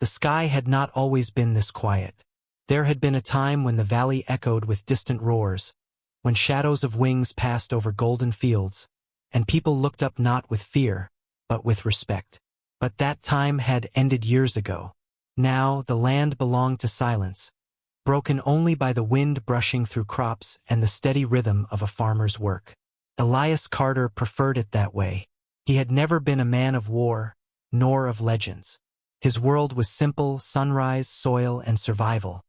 The sky had not always been this quiet. There had been a time when the valley echoed with distant roars, when shadows of wings passed over golden fields, and people looked up not with fear, but with respect. But that time had ended years ago. Now the land belonged to silence, broken only by the wind brushing through crops and the steady rhythm of a farmer's work. Elias Carter preferred it that way. He had never been a man of war, nor of legends. His world was simple: sunrise, soil, and survival.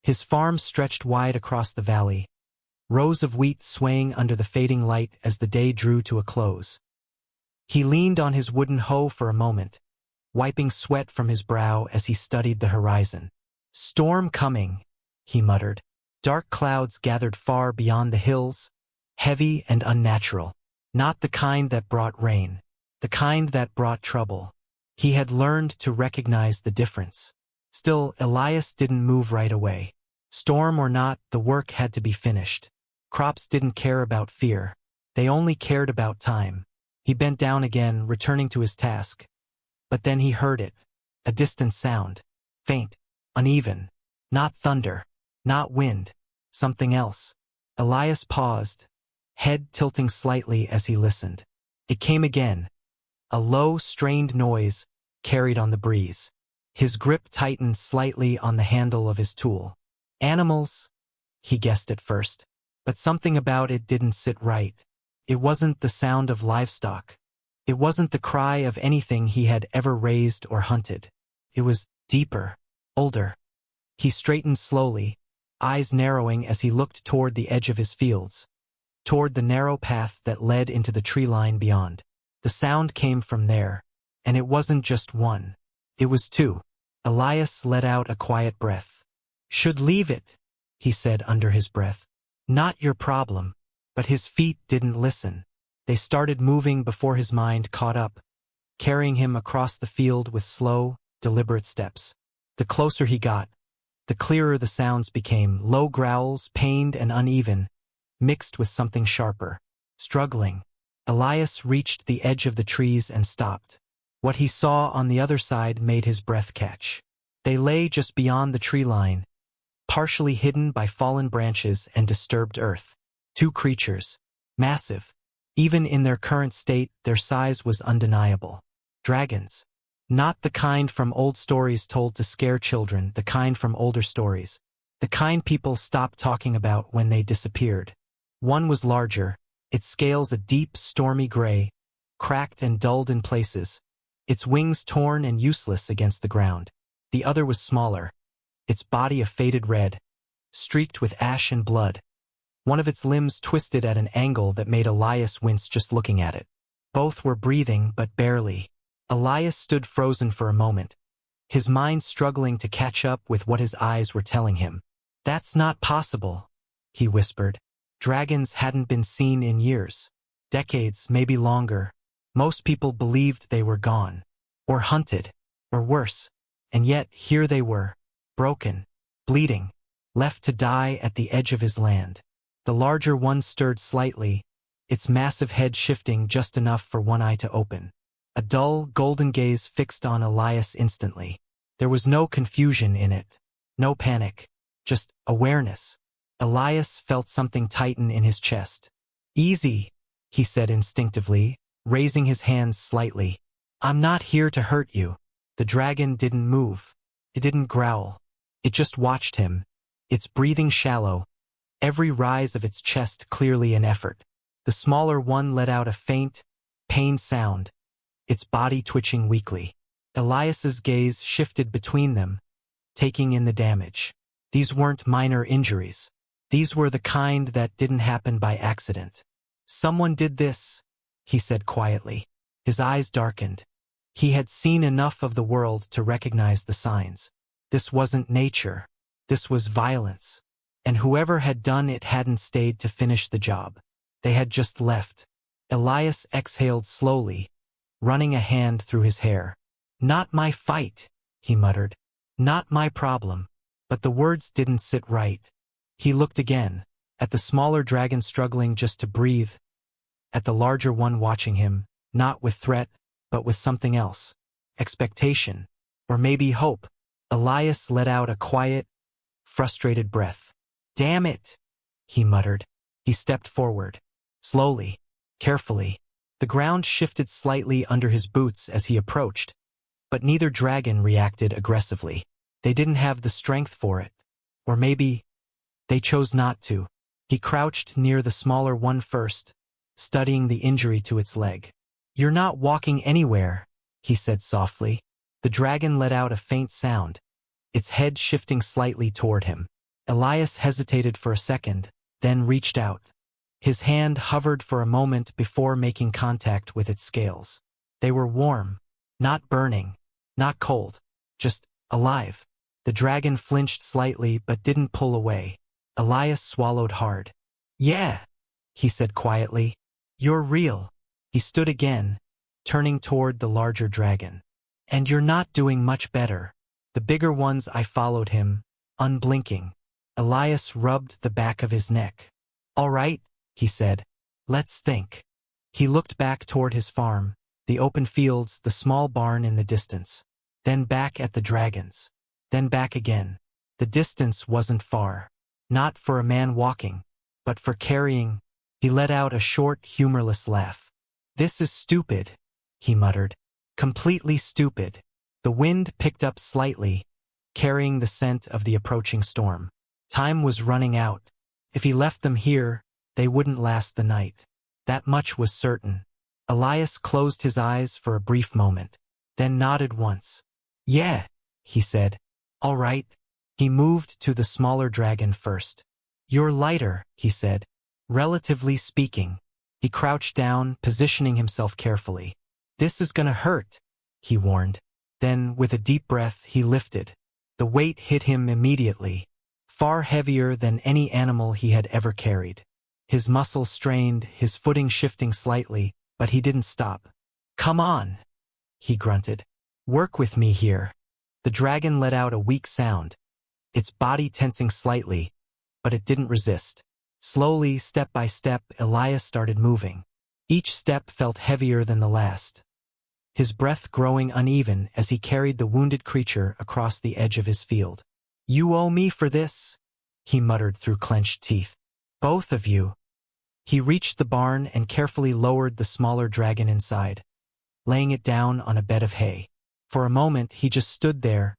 His farm stretched wide across the valley, rows of wheat swaying under the fading light as the day drew to a close. He leaned on his wooden hoe for a moment, wiping sweat from his brow as he studied the horizon. "Storm coming," he muttered. Dark clouds gathered far beyond the hills, heavy and unnatural. Not the kind that brought rain, the kind that brought trouble. He had learned to recognize the difference. Still, Elias didn't move right away. Storm or not, the work had to be finished. Crops didn't care about fear. They only cared about time. He bent down again, returning to his task. But then he heard it. A distant sound. Faint. Uneven. Not thunder. Not wind. Something else. Elias paused, head tilting slightly as he listened. It came again. A low, strained noise, carried on the breeze. His grip tightened slightly on the handle of his tool. Animals, he guessed at first. But something about it didn't sit right. It wasn't the sound of livestock. It wasn't the cry of anything he had ever raised or hunted. It was deeper, older. He straightened slowly, eyes narrowing as he looked toward the edge of his fields, toward the narrow path that led into the tree line beyond. The sound came from there, and it wasn't just one. It was two. Elias let out a quiet breath. "Should leave it," he said under his breath. "Not your problem." But his feet didn't listen. They started moving before his mind caught up, carrying him across the field with slow, deliberate steps. The closer he got, the clearer the sounds became: low growls, pained and uneven, mixed with something sharper. Struggling, Elias reached the edge of the trees and stopped. What he saw on the other side made his breath catch. They lay just beyond the tree line, partially hidden by fallen branches and disturbed earth. Two creatures, massive. Even in their current state, their size was undeniable. Dragons. Not the kind from old stories told to scare children, the kind from older stories. The kind people stopped talking about when they disappeared. One was larger, its scales a deep, stormy gray, cracked and dulled in places, its wings torn and useless against the ground. The other was smaller, its body a faded red, streaked with ash and blood. One of its limbs twisted at an angle that made Elias wince just looking at it. Both were breathing, but barely. Elias stood frozen for a moment, his mind struggling to catch up with what his eyes were telling him. "That's not possible," he whispered. Dragons hadn't been seen in years. Decades, maybe longer. Most people believed they were gone. Or hunted. Or worse. And yet, here they were. Broken. Bleeding. Left to die at the edge of his land. The larger one stirred slightly, its massive head shifting just enough for one eye to open. A dull, golden gaze fixed on Elias instantly. There was no confusion in it. No panic. Just awareness. Elias felt something tighten in his chest. "Easy," he said instinctively, raising his hands slightly. "I'm not here to hurt you." The dragon didn't move. It didn't growl. It just watched him, its breathing shallow, every rise of its chest clearly an effort. The smaller one let out a faint, pained sound, its body twitching weakly. Elias's gaze shifted between them, taking in the damage. These weren't minor injuries. These were the kind that didn't happen by accident. "Someone did this," he said quietly. His eyes darkened. He had seen enough of the world to recognize the signs. This wasn't nature. This was violence. And whoever had done it hadn't stayed to finish the job. They had just left. Elias exhaled slowly, running a hand through his hair. "Not my fight," he muttered. "Not my problem." But the words didn't sit right. He looked again, at the smaller dragon struggling just to breathe, at the larger one watching him, not with threat, but with something else. Expectation. Or maybe hope. Elias let out a quiet, frustrated breath. Damn it, he muttered. He stepped forward. Slowly, carefully. The ground shifted slightly under his boots as he approached, but neither dragon reacted aggressively. They didn't have the strength for it. Or maybe they chose not to. He crouched near the smaller one first, studying the injury to its leg. You're not walking anywhere, he said softly. The dragon let out a faint sound, its head shifting slightly toward him. Elias hesitated for a second, then reached out. His hand hovered for a moment before making contact with its scales. They were warm, not burning, not cold, just alive. The dragon flinched slightly but didn't pull away. Elias swallowed hard. Yeah, he said quietly. You're real. He stood again, turning toward the larger dragon. And you're not doing much better. The bigger ones I followed him, unblinking. Elias rubbed the back of his neck. All right, he said. Let's think. He looked back toward his farm, the open fields, the small barn in the distance. Then back at the dragons. Then back again. The distance wasn't far. Not for a man walking, but for carrying. He let out a short, humorless laugh. This is stupid, he muttered. Completely stupid. The wind picked up slightly, carrying the scent of the approaching storm. Time was running out. If he left them here, they wouldn't last the night. That much was certain. Elias closed his eyes for a brief moment, then nodded once. Yeah, he said. All right. He moved to the smaller dragon first. You're lighter, he said. Relatively speaking. He crouched down, positioning himself carefully. This is gonna hurt, he warned. Then, with a deep breath, he lifted. The weight hit him immediately, far heavier than any animal he had ever carried. His muscles strained, his footing shifting slightly, but he didn't stop. Come on, he grunted. Work with me here. The dragon let out a weak sound, its body tensing slightly, but it didn't resist. Slowly, step by step, Elias started moving. Each step felt heavier than the last, his breath growing uneven as he carried the wounded creature across the edge of his field. You owe me for this, he muttered through clenched teeth. Both of you. He reached the barn and carefully lowered the smaller dragon inside, laying it down on a bed of hay. For a moment he just stood there,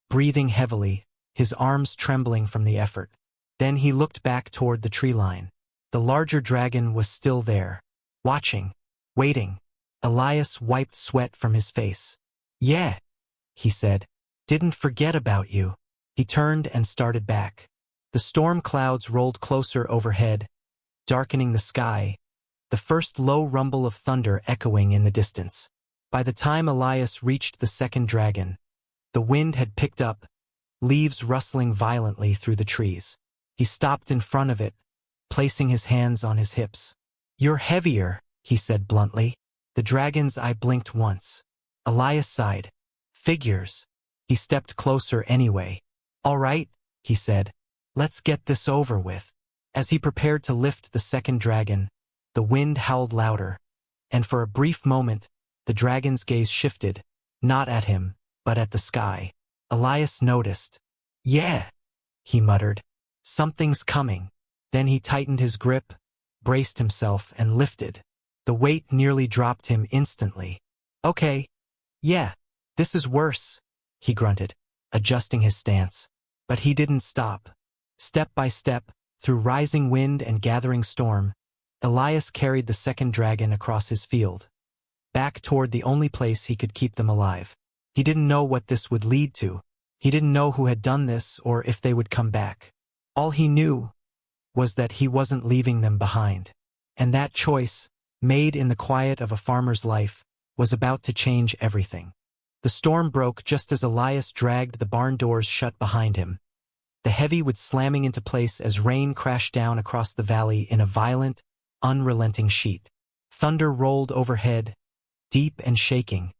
breathing heavily, his arms trembling from the effort. Then he looked back toward the tree line. The larger dragon was still there, watching, waiting. Elias wiped sweat from his face. Yeah, he said. Didn't forget about you. He turned and started back. The storm clouds rolled closer overhead, darkening the sky, the first low rumble of thunder echoing in the distance. By the time Elias reached the second dragon, the wind had picked up, leaves rustling violently through the trees. He stopped in front of it, placing his hands on his hips. You're heavier, he said bluntly. The dragon's eye blinked once. Elias sighed. Figures. He stepped closer anyway. All right, he said. Let's get this over with. As he prepared to lift the second dragon, the wind howled louder, and for a brief moment, the dragon's gaze shifted, not at him, but at the sky. Elias noticed. Yeah, he muttered. Something's coming. Then he tightened his grip, braced himself, and lifted. The weight nearly dropped him instantly. Okay. Yeah, this is worse, he grunted, adjusting his stance. But he didn't stop. Step by step, through rising wind and gathering storm, Elias carried the second dragon across his field, back toward the only place he could keep them alive. He didn't know what this would lead to. He didn't know who had done this or if they would come back. All he knew was that he wasn't leaving them behind. And that choice, made in the quiet of a farmer's life, was about to change everything. The storm broke just as Elias dragged the barn doors shut behind him, the heavy wood slamming into place as rain crashed down across the valley in a violent, unrelenting sheet. Thunder rolled overhead, deep and shaking,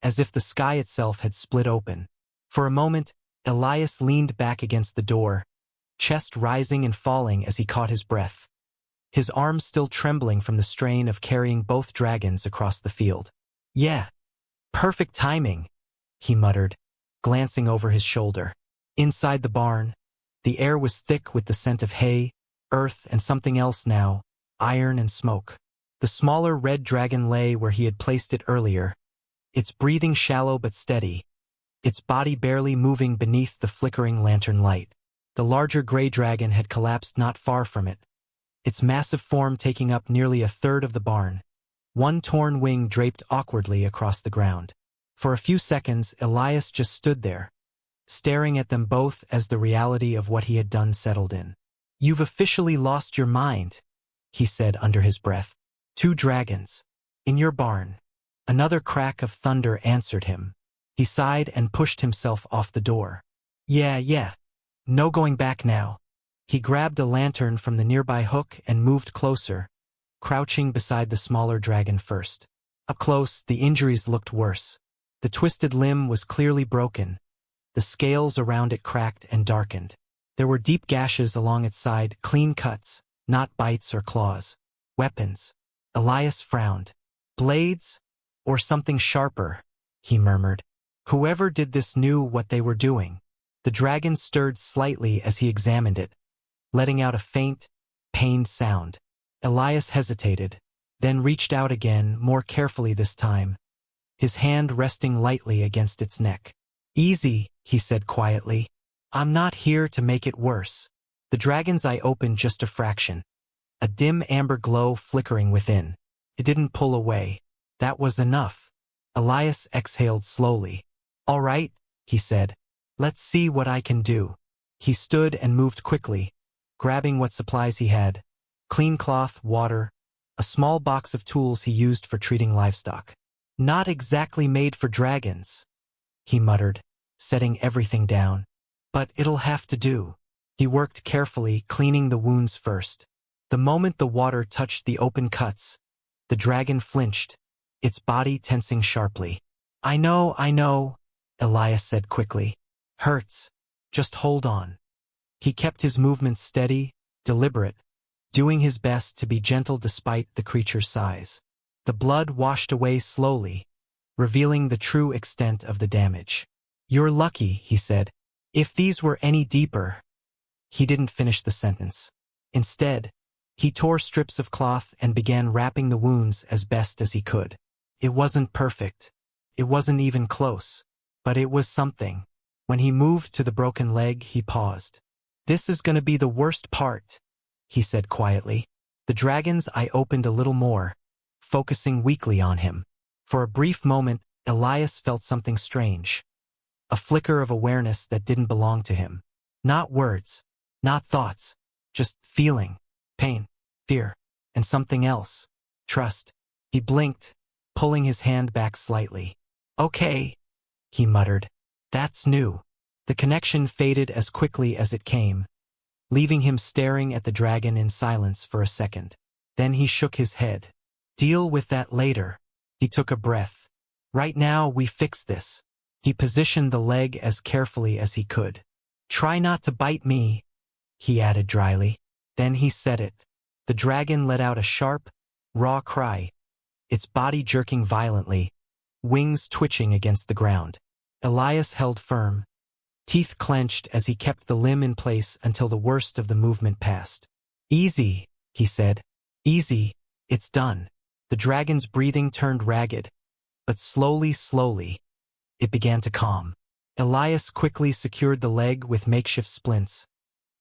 as if the sky itself had split open. For a moment, Elias leaned back against the door, chest rising and falling as he caught his breath, his arms still trembling from the strain of carrying both dragons across the field. Yeah, perfect timing, he muttered, glancing over his shoulder. Inside the barn, the air was thick with the scent of hay, earth, and something else now, iron and smoke. The smaller red dragon lay where he had placed it earlier, its breathing shallow but steady, its body barely moving beneath the flickering lantern light. The larger gray dragon had collapsed not far from it, its massive form taking up nearly a third of the barn, one torn wing draped awkwardly across the ground. For a few seconds, Elias just stood there, staring at them both as the reality of what he had done settled in. "You've officially lost your mind," he said under his breath. "Two dragons. In your barn." Another crack of thunder answered him. He sighed and pushed himself off the door. Yeah. No going back now." He grabbed a lantern from the nearby hook and moved closer, crouching beside the smaller dragon first. Up close, the injuries looked worse. The twisted limb was clearly broken. The scales around it cracked and darkened. There were deep gashes along its side, clean cuts, not bites or claws. Weapons. Elias frowned. "Blades? Or something sharper," he murmured. Whoever did this knew what they were doing. The dragon stirred slightly as he examined it, letting out a faint, pained sound. Elias hesitated, then reached out again, more carefully this time, his hand resting lightly against its neck. "Easy," he said quietly. "I'm not here to make it worse." The dragon's eye opened just a fraction, a dim amber glow flickering within. It didn't pull away. That was enough. Elias exhaled slowly. "All right," he said. "Let's see what I can do." He stood and moved quickly, grabbing what supplies he had: clean cloth, water, a small box of tools he used for treating livestock. "Not exactly made for dragons," he muttered, setting everything down. "But it'll have to do." He worked carefully, cleaning the wounds first. The moment the water touched the open cuts, the dragon flinched, its body tensing sharply. I know," Elias said quickly. "Hurts. Just hold on." He kept his movements steady, deliberate, doing his best to be gentle despite the creature's size. The blood washed away slowly, revealing the true extent of the damage. "You're lucky," he said. "If these were any deeper—" He didn't finish the sentence. Instead, he tore strips of cloth and began wrapping the wounds as best as he could. It wasn't perfect. It wasn't even close. But it was something. When he moved to the broken leg, he paused. "This is going to be the worst part," he said quietly. The dragon's eye opened a little more, focusing weakly on him. For a brief moment, Elias felt something strange. A flicker of awareness that didn't belong to him. Not words, not thoughts, just feeling, pain, fear, and something else. Trust. He blinked, pulling his hand back slightly. "Okay," he muttered. "That's new." The connection faded as quickly as it came, leaving him staring at the dragon in silence for a second. Then he shook his head. "Deal with that later." He took a breath. "Right now, we fix this." He positioned the leg as carefully as he could. "Try not to bite me," he added dryly. Then he said it. The dragon let out a sharp, raw cry, its body jerking violently, wings twitching against the ground. Elias held firm, teeth clenched as he kept the limb in place until the worst of the movement passed. "Easy," he said. "Easy, it's done." The dragon's breathing turned ragged, but slowly, it began to calm. Elias quickly secured the leg with makeshift splints,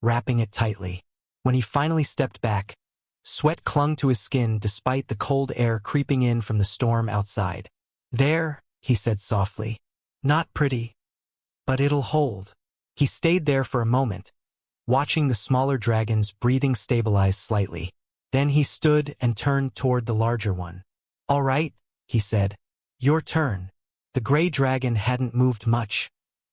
wrapping it tightly. When he finally stepped back, sweat clung to his skin despite the cold air creeping in from the storm outside. "There," he said softly. "Not pretty, but it'll hold." He stayed there for a moment, watching the smaller dragon's breathing stabilize slightly. Then he stood and turned toward the larger one. "All right," he said. "Your turn." The gray dragon hadn't moved much,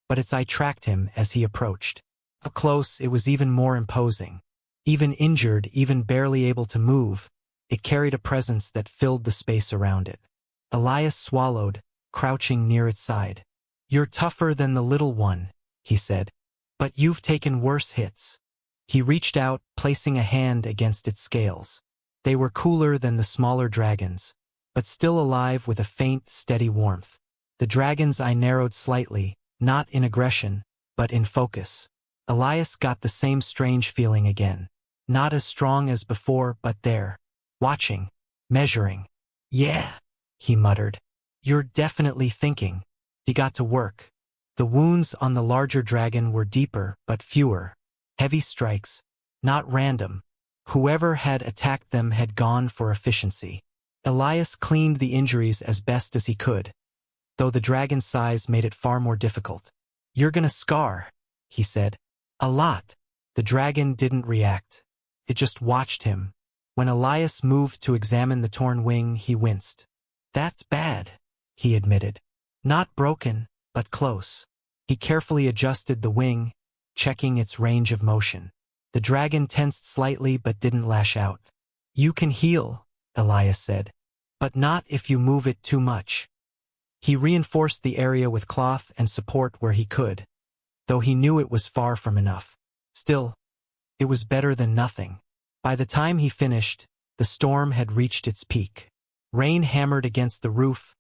but its eye tracked him as he approached. Up close, it was even more imposing. Even injured, even barely able to move, it carried a presence that filled the space around it. Elias swallowed, crouching near its side. "You're tougher than the little one," he said. "But you've taken worse hits." He reached out, placing a hand against its scales. They were cooler than the smaller dragon's, but still alive with a faint, steady warmth. The dragon's eye narrowed slightly, not in aggression, but in focus. Elias got the same strange feeling again. Not as strong as before, but there. Watching. Measuring. Yeah, he muttered. You're definitely thinking. He got to work. The wounds on the larger dragon were deeper, but fewer. Heavy strikes. Not random. Whoever had attacked them had gone for efficiency. Elias cleaned the injuries as best as he could, though the dragon's size made it far more difficult. You're gonna scar, he said. A lot. The dragon didn't react. It just watched him. When Elias moved to examine the torn wing, he winced. That's bad, he admitted. Not broken, but close. He carefully adjusted the wing, checking its range of motion. The dragon tensed slightly but didn't lash out. You can heal, Elias said, but not if you move it too much. He reinforced the area with cloth and support where he could, though he knew it was far from enough. Still, it was better than nothing. By the time he finished, the storm had reached its peak. Rain hammered against the roof,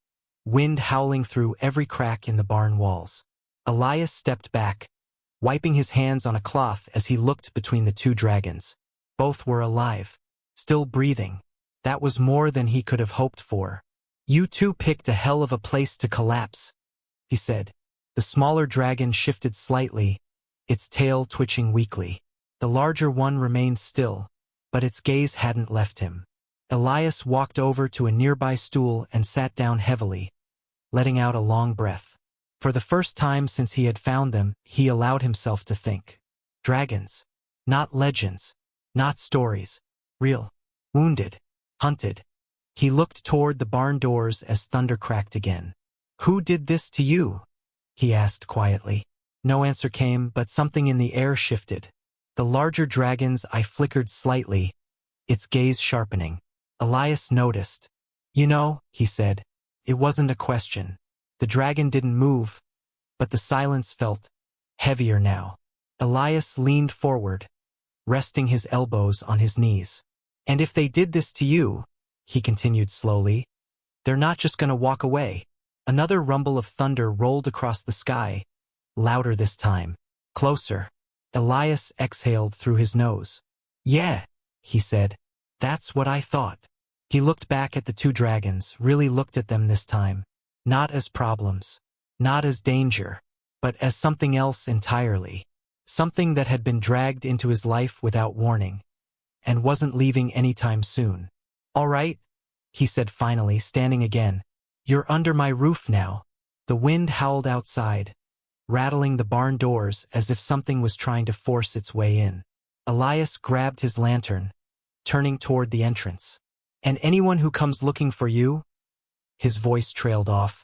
wind howling through every crack in the barn walls. Elias stepped back, wiping his hands on a cloth as he looked between the two dragons. Both were alive, still breathing. That was more than he could have hoped for. You two picked a hell of a place to collapse, he said. The smaller dragon shifted slightly, its tail twitching weakly. The larger one remained still, but its gaze hadn't left him. Elias walked over to a nearby stool and sat down heavily, letting out a long breath. For the first time since he had found them, he allowed himself to think. Dragons. Not legends. Not stories. Real. Wounded. Hunted. He looked toward the barn doors as thunder cracked again. Who did this to you? He asked quietly. No answer came, but something in the air shifted. The larger dragon's eye flickered slightly, its gaze sharpening. Elias noticed. You know, he said, it wasn't a question. The dragon didn't move, but the silence felt heavier now. Elias leaned forward, resting his elbows on his knees. And if they did this to you, he continued slowly, they're not just gonna walk away. Another rumble of thunder rolled across the sky, louder this time, closer. Elias exhaled through his nose. Yeah, he said, that's what I thought. He looked back at the two dragons, really looked at them this time. Not as problems, not as danger, but as something else entirely. Something that had been dragged into his life without warning, and wasn't leaving anytime soon. All right, he said finally, standing again. You're under my roof now. The wind howled outside, rattling the barn doors as if something was trying to force its way in. Elias grabbed his lantern, turning toward the entrance. And anyone who comes looking for you? His voice trailed off,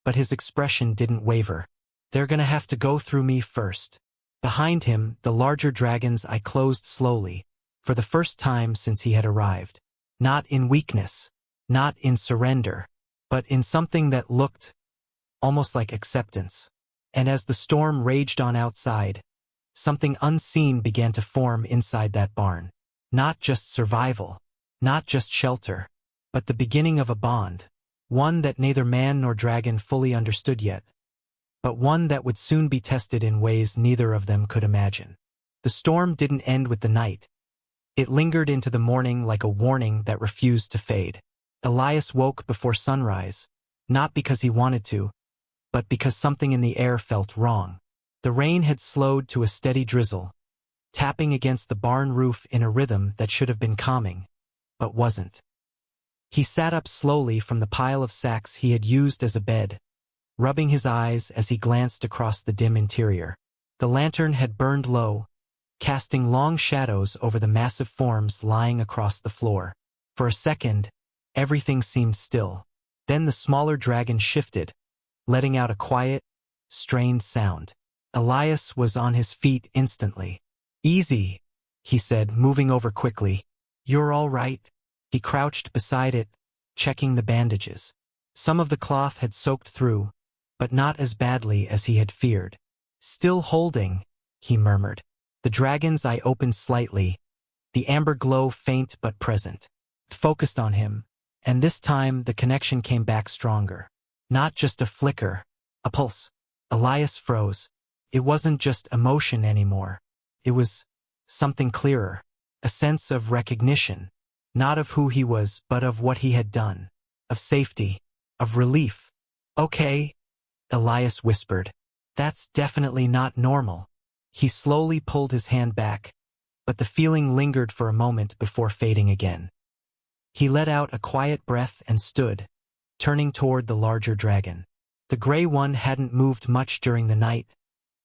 but his expression didn't waver. They're gonna have to go through me first. Behind him, the larger dragon's eye closed slowly, for the first time since he had arrived. Not in weakness, not in surrender, but in something that looked almost like acceptance. And as the storm raged on outside, something unseen began to form inside that barn. Not just survival, not just shelter, but the beginning of a bond. One that neither man nor dragon fully understood yet, but one that would soon be tested in ways neither of them could imagine. The storm didn't end with the night. It lingered into the morning like a warning that refused to fade. Elias woke before sunrise, not because he wanted to, but because something in the air felt wrong. The rain had slowed to a steady drizzle, tapping against the barn roof in a rhythm that should have been calming, but wasn't. He sat up slowly from the pile of sacks he had used as a bed, rubbing his eyes as he glanced across the dim interior. The lantern had burned low, casting long shadows over the massive forms lying across the floor. For a second, everything seemed still. Then the smaller dragon shifted, letting out a quiet, strained sound. Elias was on his feet instantly. Easy, he said, moving over quickly. You're all right. He crouched beside it, checking the bandages. Some of the cloth had soaked through, but not as badly as he had feared. Still holding, he murmured. The dragon's eye opened slightly, the amber glow faint but present. It focused on him, and this time the connection came back stronger. Not just a flicker, a pulse. Elias froze. It wasn't just emotion anymore. It was something clearer. A sense of recognition. Not of who he was, but of what he had done. Of safety. Of relief. Okay, Elias whispered. That's definitely not normal. He slowly pulled his hand back, but the feeling lingered for a moment before fading again. He let out a quiet breath and stood, turning toward the larger dragon. The gray one hadn't moved much during the night,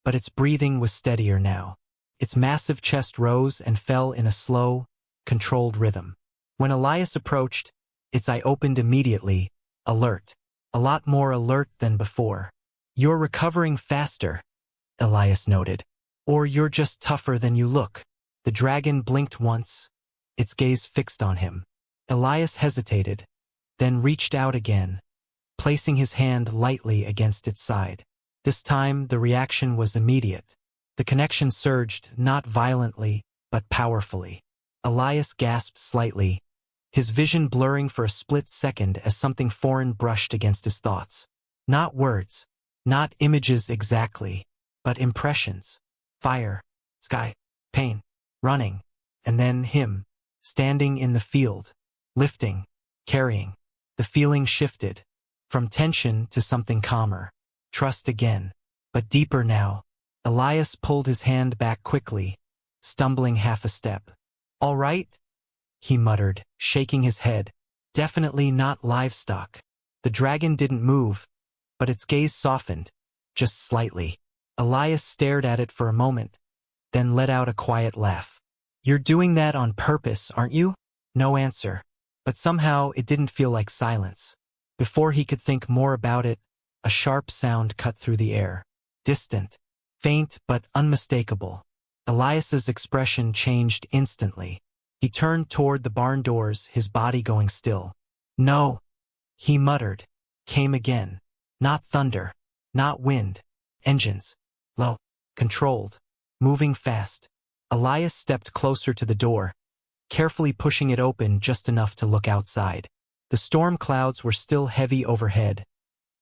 but its breathing was steadier now. Its massive chest rose and fell in a slow, controlled rhythm. When Elias approached, its eye opened immediately, alert. A lot more alert than before. You're recovering faster, Elias noted. Or you're just tougher than you look. The dragon blinked once, its gaze fixed on him. Elias hesitated, then reached out again, placing his hand lightly against its side. This time, the reaction was immediate. The connection surged, not violently, but powerfully. Elias gasped slightly, his vision blurring for a split second as something foreign brushed against his thoughts. Not words, not images exactly, but impressions. Fire, sky, pain, running, and then him, standing in the field, lifting, carrying. The feeling shifted, from tension to something calmer. Trust again, but deeper now. Elias pulled his hand back quickly, stumbling half a step. All right? He muttered, shaking his head. Definitely not livestock. The dragon didn't move, but its gaze softened, just slightly. Elias stared at it for a moment, then let out a quiet laugh. You're doing that on purpose, aren't you? No answer. But somehow it didn't feel like silence. Before he could think more about it, a sharp sound cut through the air. Distant, faint but unmistakable. Elias's expression changed instantly. He turned toward the barn doors, his body going still. No, he muttered. Came again. Not thunder. Not wind. Engines. Low. Controlled. Moving fast. Elias stepped closer to the door, carefully pushing it open just enough to look outside. The storm clouds were still heavy overhead,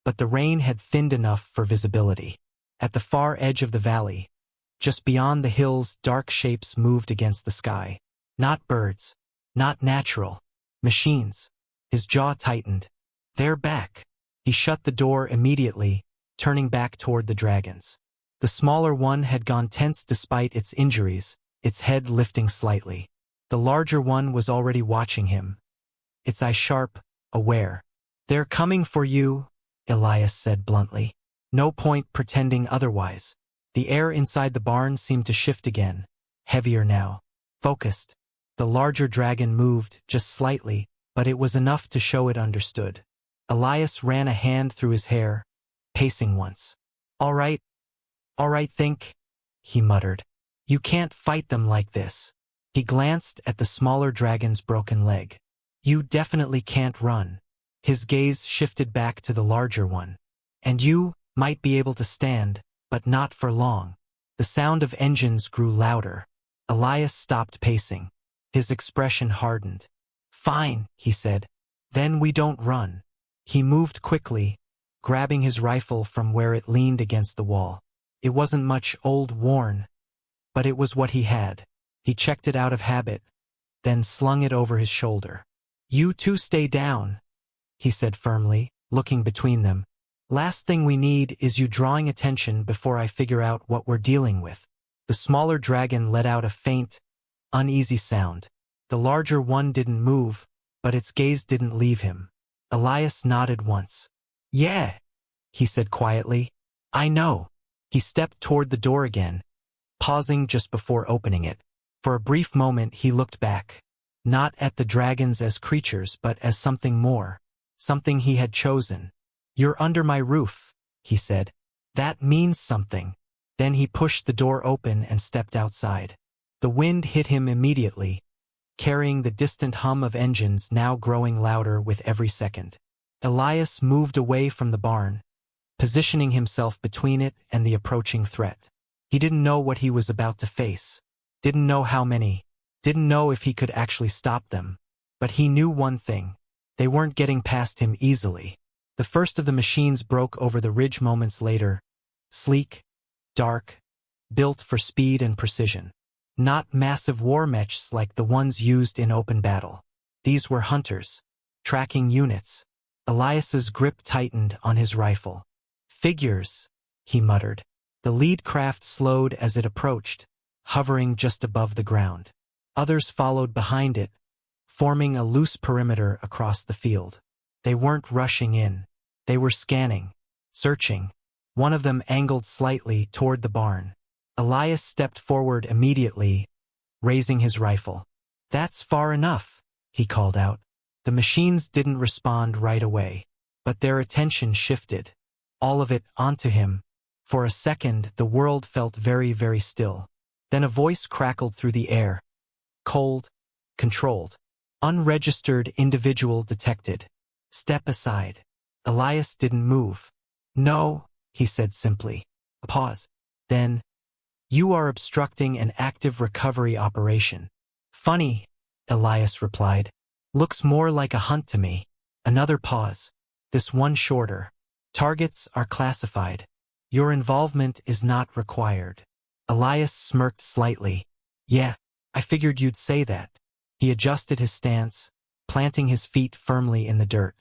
but the rain had thinned enough for visibility. At the far edge of the valley, just beyond the hills, dark shapes moved against the sky. Not birds. Not natural. Machines. His jaw tightened. They're back. He shut the door immediately, turning back toward the dragons. The smaller one had gone tense despite its injuries, its head lifting slightly. The larger one was already watching him, its eye sharp, aware. They're coming for you, Elias said bluntly. No point pretending otherwise. The air inside the barn seemed to shift again, heavier now. Focused. The larger dragon moved, just slightly, but it was enough to show it understood. Elias ran a hand through his hair, pacing once. All right, think, he muttered. You can't fight them like this. He glanced at the smaller dragon's broken leg. You definitely can't run. His gaze shifted back to the larger one. And you might be able to stand, but not for long. The sound of engines grew louder. Elias stopped pacing. His expression hardened. Fine, he said. Then we don't run. He moved quickly, grabbing his rifle from where it leaned against the wall. It wasn't much old worn, but it was what he had. He checked it out of habit, then slung it over his shoulder. You two stay down, he said firmly, looking between them. Last thing we need is you drawing attention before I figure out what we're dealing with. The smaller dragon let out a faint, uneasy sound. The larger one didn't move, but its gaze didn't leave him. Elias nodded once. Yeah, he said quietly. I know. He stepped toward the door again, pausing just before opening it. For a brief moment he looked back, not at the dragons as creatures but as something more, something he had chosen. You're under my roof, he said. That means something. Then he pushed the door open and stepped outside. The wind hit him immediately, carrying the distant hum of engines now growing louder with every second. Elias moved away from the barn, positioning himself between it and the approaching threat. He didn't know what he was about to face, didn't know how many, didn't know if he could actually stop them. But he knew one thing. They weren't getting past him easily. The first of the machines broke over the ridge moments later, Sleek, dark, built for speed and precision. Not massive war mechs like the ones used in open battle. These were hunters. Tracking units. Elias's grip tightened on his rifle. Figures, he muttered. The lead craft slowed as it approached, hovering just above the ground. Others followed behind it, forming a loose perimeter across the field. They weren't rushing in. They were scanning, searching. One of them angled slightly toward the barn. Elias stepped forward immediately, raising his rifle. "That's far enough," he called out. The machines didn't respond right away, but their attention shifted, all of it onto him. For a second, the world felt very, very still. Then a voice crackled through the air. Cold, controlled. Unregistered individual detected. Step aside. Elias didn't move. "No," he said simply. A pause. Then, "You are obstructing an active recovery operation." "Funny," Elias replied. "Looks more like a hunt to me." Another pause. This one shorter. "Targets are classified. Your involvement is not required." Elias smirked slightly. "Yeah, I figured you'd say that." He adjusted his stance, planting his feet firmly in the dirt.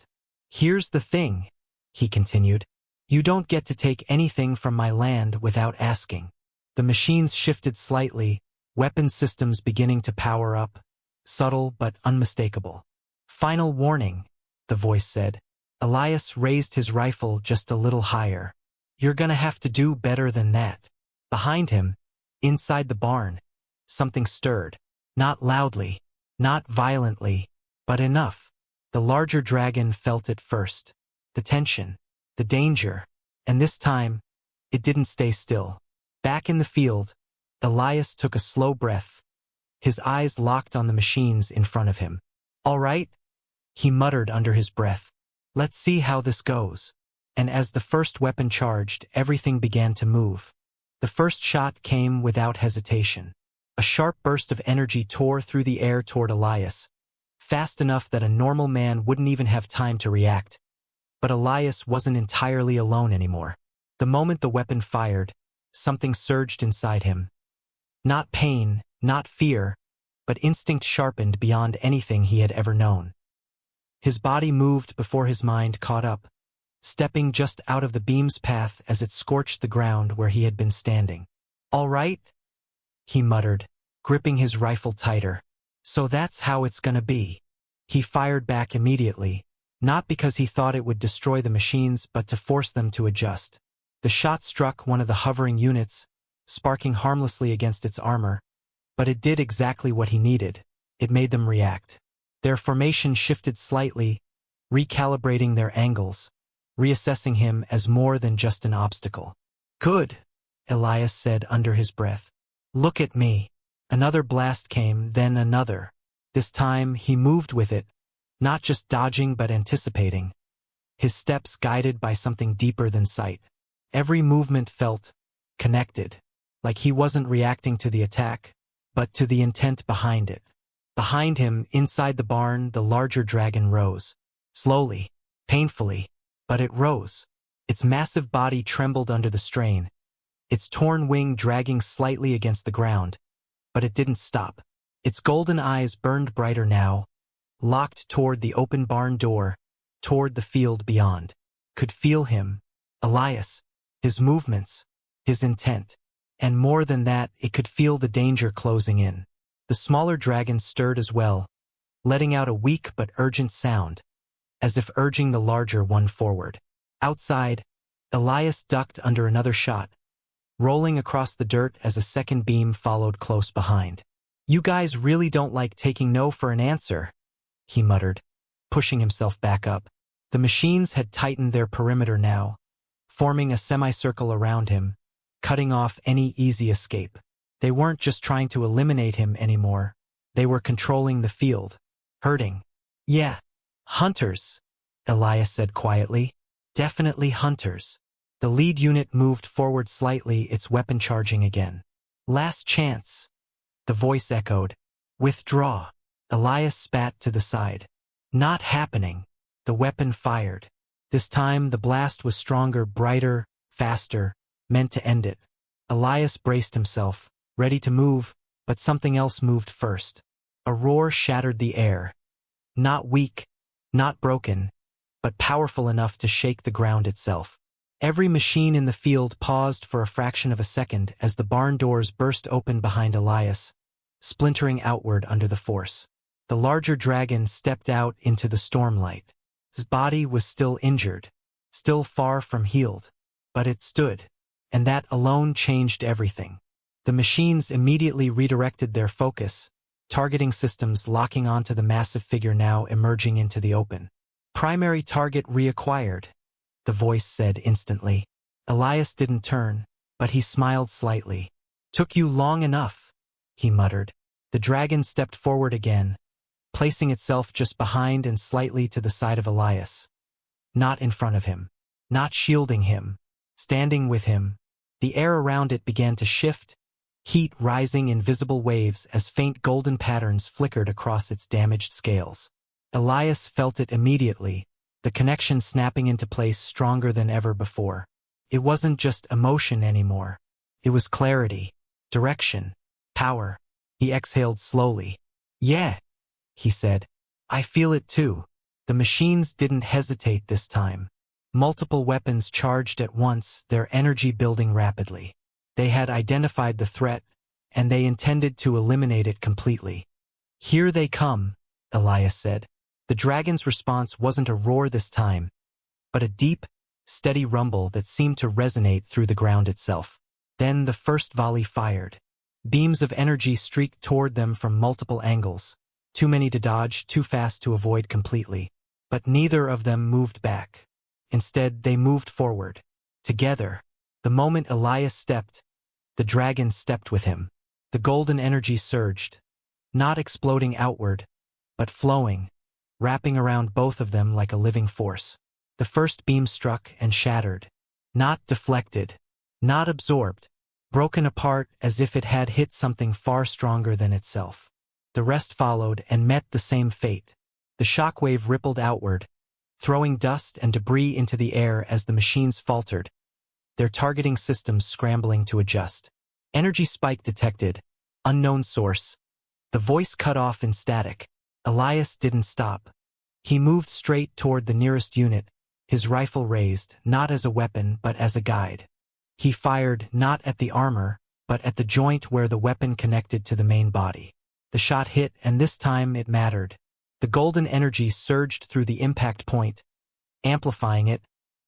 "Here's the thing," he continued. "You don't get to take anything from my land without asking." The machines shifted slightly, weapon systems beginning to power up, subtle but unmistakable. "Final warning," the voice said. Elias raised his rifle just a little higher. "You're gonna have to do better than that." Behind him, inside the barn, something stirred. Not loudly, not violently, but enough. The larger dragon felt it first. The tension, the danger, and this time, it didn't stay still. Back in the field, Elias took a slow breath. His eyes locked on the machines in front of him. "All right," he muttered under his breath. "Let's see how this goes." And as the first weapon charged, everything began to move. The first shot came without hesitation. A sharp burst of energy tore through the air toward Elias, fast enough that a normal man wouldn't even have time to react. But Elias wasn't entirely alone anymore. The moment the weapon fired, something surged inside him. Not pain, not fear, but instinct sharpened beyond anything he had ever known. His body moved before his mind caught up, stepping just out of the beam's path as it scorched the ground where he had been standing. "All right," he muttered, gripping his rifle tighter. "So that's how it's gonna be." He fired back immediately, not because he thought it would destroy the machines but to force them to adjust. The shot struck one of the hovering units, sparking harmlessly against its armor, but it did exactly what he needed. It made them react. Their formation shifted slightly, recalibrating their angles, reassessing him as more than just an obstacle. "Good," Elias said under his breath. "Look at me." Another blast came, then another. This time he moved with it, not just dodging but anticipating, his steps guided by something deeper than sight. Every movement felt connected, like he wasn't reacting to the attack, but to the intent behind it. Behind him, inside the barn, the larger dragon rose. Slowly, painfully, but it rose. Its massive body trembled under the strain, its torn wing dragging slightly against the ground. But it didn't stop. Its golden eyes burned brighter now, locked toward the open barn door, toward the field beyond. Could feel him, Elias, his movements, his intent. And more than that, it could feel the danger closing in. The smaller dragon stirred as well, letting out a weak but urgent sound, as if urging the larger one forward. Outside, Elias ducked under another shot, rolling across the dirt as a second beam followed close behind. "You guys really don't like taking no for an answer," he muttered, pushing himself back up. The machines had tightened their perimeter now, forming a semicircle around him, cutting off any easy escape. They weren't just trying to eliminate him anymore. They were controlling the field. Hurting. "Yeah, hunters," Elias said quietly. "Definitely hunters." The lead unit moved forward slightly, its weapon charging again. "Last chance," the voice echoed. "Withdraw." Elias spat to the side. "Not happening." The weapon fired. This time the blast was stronger, brighter, faster, meant to end it. Elias braced himself, ready to move, but something else moved first. A roar shattered the air. Not weak, not broken, but powerful enough to shake the ground itself. Every machine in the field paused for a fraction of a second as the barn doors burst open behind Elias, splintering outward under the force. The larger dragon stepped out into the stormlight. His body was still injured, still far from healed, but it stood, and that alone changed everything. The machines immediately redirected their focus, targeting systems locking onto the massive figure now emerging into the open. Primary target reacquired, the voice said instantly. Elias didn't turn, but he smiled slightly. Took you long enough, he muttered. The dragon stepped forward again, placing itself just behind and slightly to the side of Elias. Not in front of him, not shielding him, standing with him. The air around it began to shift, heat rising in visible waves as faint golden patterns flickered across its damaged scales. Elias felt it immediately, the connection snapping into place stronger than ever before. It wasn't just emotion anymore. It was clarity, direction, power. He exhaled slowly. Yeah, he said. I feel it too. The machines didn't hesitate this time. Multiple weapons charged at once, their energy building rapidly. They had identified the threat, and they intended to eliminate it completely. Here they come, Elias said. The dragon's response wasn't a roar this time, but a deep, steady rumble that seemed to resonate through the ground itself. Then the first volley fired. Beams of energy streaked toward them from multiple angles, too many to dodge, too fast to avoid completely. But neither of them moved back. Instead, they moved forward. Together. The moment Elias stepped, the dragon stepped with him. The golden energy surged, not exploding outward, but flowing, wrapping around both of them like a living force. The first beam struck and shattered, not deflected, not absorbed, broken apart as if it had hit something far stronger than itself. The rest followed and met the same fate. The shockwave rippled outward, throwing dust and debris into the air as the machines faltered, their targeting systems scrambling to adjust. Energy spike detected. Unknown source. The voice cut off in static. Elias didn't stop. He moved straight toward the nearest unit, his rifle raised, not as a weapon but as a guide. He fired not at the armor, but at the joint where the weapon connected to the main body. The shot hit, and this time it mattered. The golden energy surged through the impact point, amplifying it,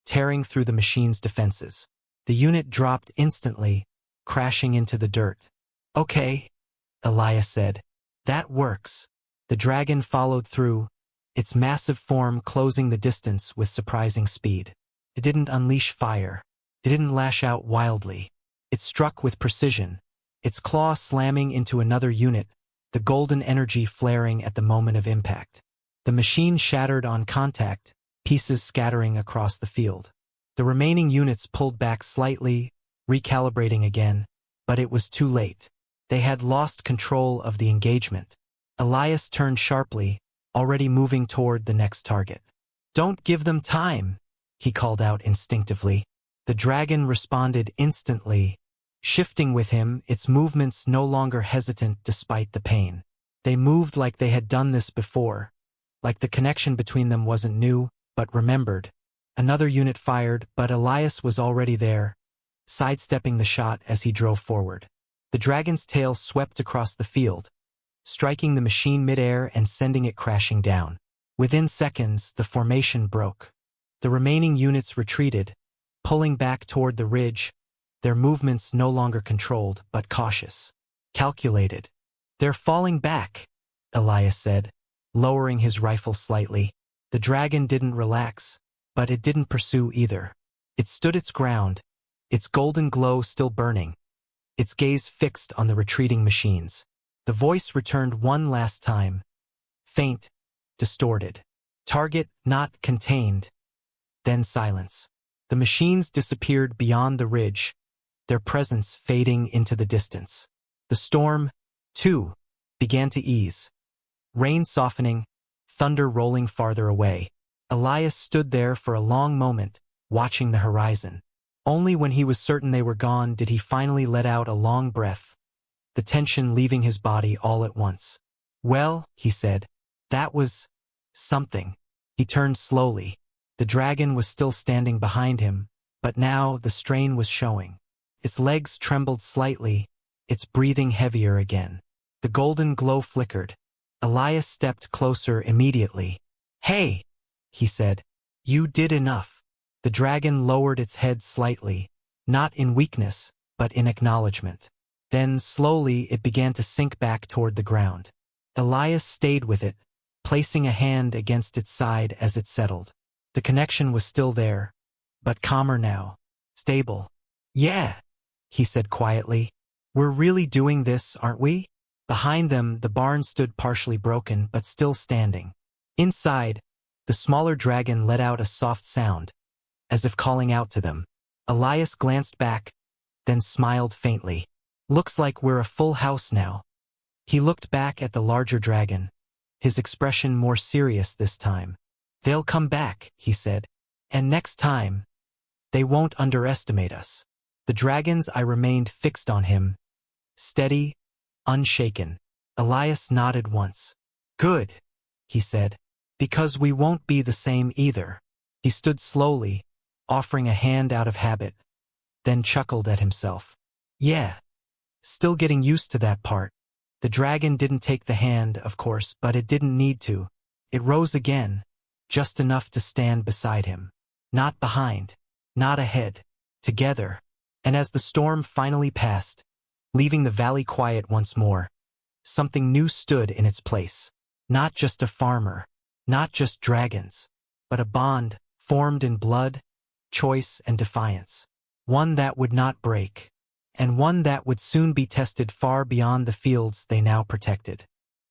tearing through the machine's defenses. The unit dropped instantly, crashing into the dirt. Okay, Elias said. That works. The dragon followed through, its massive form closing the distance with surprising speed. It didn't unleash fire. It didn't lash out wildly. It struck with precision, its claw slamming into another unit, the golden energy flaring at the moment of impact. The machine shattered on contact, pieces scattering across the field. The remaining units pulled back slightly, recalibrating again, but it was too late. They had lost control of the engagement. Elias turned sharply, already moving toward the next target. Don't give them time, he called out instinctively. The dragon responded instantly, shifting with him, its movements no longer hesitant despite the pain. They moved like they had done this before, like the connection between them wasn't new, but remembered. Another unit fired, but Elias was already there, sidestepping the shot as he drove forward. The dragon's tail swept across the field, striking the machine midair and sending it crashing down. Within seconds, the formation broke. The remaining units retreated, pulling back toward the ridge, their movements no longer controlled but cautious, calculated. They're falling back, Elias said, lowering his rifle slightly. The dragon didn't relax, but it didn't pursue either. It stood its ground, its golden glow still burning, its gaze fixed on the retreating machines. The voice returned one last time, faint, distorted. Target not contained. Then silence. The machines disappeared beyond the ridge, their presence fading into the distance. The storm, too, began to ease. Rain softening, thunder rolling farther away. Elias stood there for a long moment, watching the horizon. Only when he was certain they were gone did he finally let out a long breath, the tension leaving his body all at once. "Well," he said, "that was something." He turned slowly. The dragon was still standing behind him, but now the strain was showing. Its legs trembled slightly, its breathing heavier again. The golden glow flickered. Elias stepped closer immediately. "Hey," he said, "you did enough." The dragon lowered its head slightly, not in weakness, but in acknowledgement. Then slowly it began to sink back toward the ground. Elias stayed with it, placing a hand against its side as it settled. The connection was still there, but calmer now. Stable. "Yeah," he said quietly. "We're really doing this, aren't we?" Behind them, the barn stood partially broken but still standing. Inside, the smaller dragon let out a soft sound, as if calling out to them. Elias glanced back, then smiled faintly. "Looks like we're a full house now." He looked back at the larger dragon, his expression more serious this time. "They'll come back," he said. "And next time, they won't underestimate us." The dragon's eye remained fixed on him, steady, unshaken. Elias nodded once. "Good," he said, "because we won't be the same either." He stood slowly, offering a hand out of habit, then chuckled at himself. "Yeah, still getting used to that part." The dragon didn't take the hand, of course, but it didn't need to. It rose again, just enough to stand beside him. Not behind, not ahead, together. And as the storm finally passed, leaving the valley quiet once more, something new stood in its place. Not just a farmer, not just dragons, but a bond formed in blood, choice, and defiance. One that would not break, and one that would soon be tested far beyond the fields they now protected.